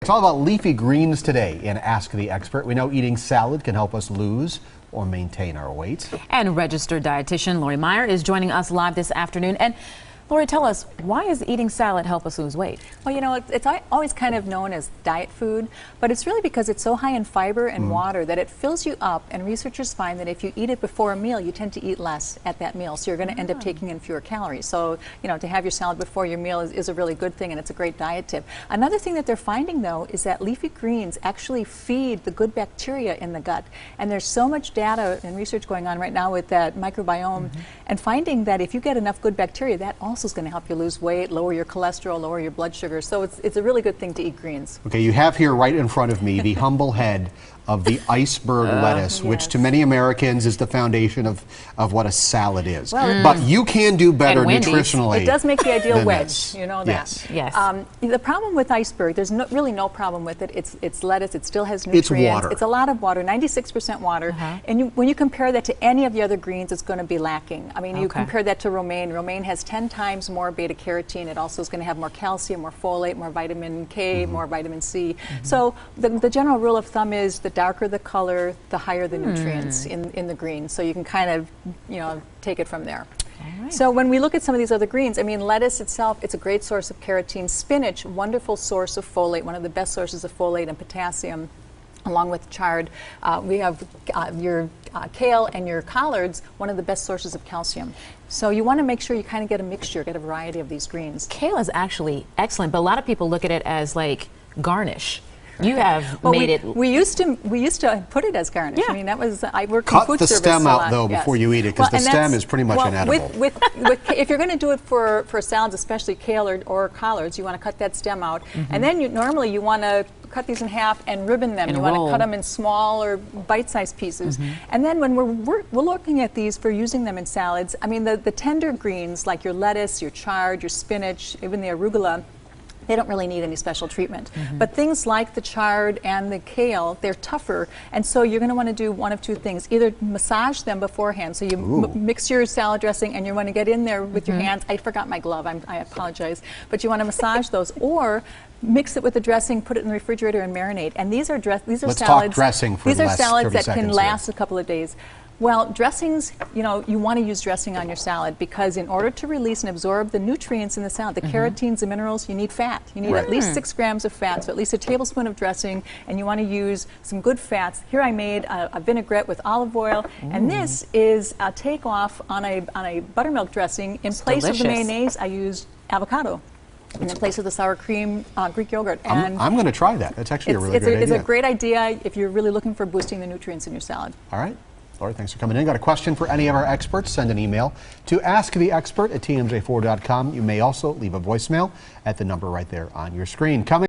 It's all about leafy greens today in Ask the Expert. We know eating salad can help us lose or maintain our weight. And registered dietitian Laurie Meyer is joining us live this afternoon. And Laurie, tell us, why is eating salad help us lose weight? Well, you know, it's always kind of known as diet food, but it's really because it's so high in fiber and water that it fills you up, and researchers find that if you eat it before a meal, you tend to eat less at that meal, so you're going to end up taking in fewer calories. So, you know, to have your salad before your meal is a really good thing, and it's a great diet tip. Another thing that they're finding, though, is that leafy greens actually feed the good bacteria in the gut, and there's so much data and research going on right now with that microbiome, and finding that if you get enough good bacteria, that also is going to help you lose weight, lower your cholesterol, lower your blood sugar. So it's a really good thing to eat greens. Okay, you have here right in front of me the humble head of the iceberg lettuce, which to many Americans is the foundation of what a salad is. Well, but you can do better nutritionally. It does make the ideal wedge, you know that. Yes. The problem with iceberg, there's really no problem with it. It's lettuce, it still has nutrients. It's water. It's a lot of water, 96% water. And when you compare that to any of the other greens, it's going to be lacking. I mean, you compare that to romaine. Romaine has 10 times more beta carotene. It also is going to have more calcium, more folate, more vitamin K, more vitamin C. So the general rule of thumb is the darker the color, the higher the nutrients in the green. So you can kind of, you know, take it from there. So when we look at some of these other greens, I mean, lettuce itself, it's a great source of carotene. Spinach, wonderful source of folate, one of the best sources of folate and potassium, along with chard. We have your kale and your collards, one of the best sources of calcium. So you want to make sure you kind of get a mixture, get a variety of these greens. Kale is actually excellent, but a lot of people look at it as like garnish. You have made it. We used to put it as garnish. I mean, that was I worked in food the service stem a out lot. though before you eat it, because the stem is pretty much inedible. If you're going to do it for salads, especially kale or collards, you want to cut that stem out, and then normally you want to cut these in half and ribbon them. You want to cut them in small or bite-sized pieces. And then when we're looking at these for using them in salads, I mean, the tender greens like your lettuce, your chard, your spinach, even the arugula, they don't really need any special treatment. But things like the chard and the kale, they're tougher, and so you're going to want to do one of two things. Either massage them beforehand, so you mix your salad dressing and you want to get in there with your hands. I forgot my glove, I apologize. But you want to massage those, or mix it with the dressing, put it in the refrigerator and marinate. And these are Let's salads. Talk dressing for these are the last salads 30 that seconds can last a couple of days. Well, dressings, you know, you want to use dressing on your salad because in order to release and absorb the nutrients in the salad, the carotenes, the minerals, you need fat. You need at least 6 grams of fat, so at least a tablespoon of dressing, and you want to use some good fats. Here I made a vinaigrette with olive oil, and this is a takeoff on a buttermilk dressing. In place of the mayonnaise, I used avocado. And in place of the sour cream, Greek yogurt. And I'm going to try that. That's actually a really good idea. It's a great idea if you're really looking for boosting the nutrients in your salad. All right. Laurie, thanks for coming in. Got a question for any of our experts? Send an email to asktheexpert@tmj4.com. You may also leave a voicemail at the number right there on your screen. Coming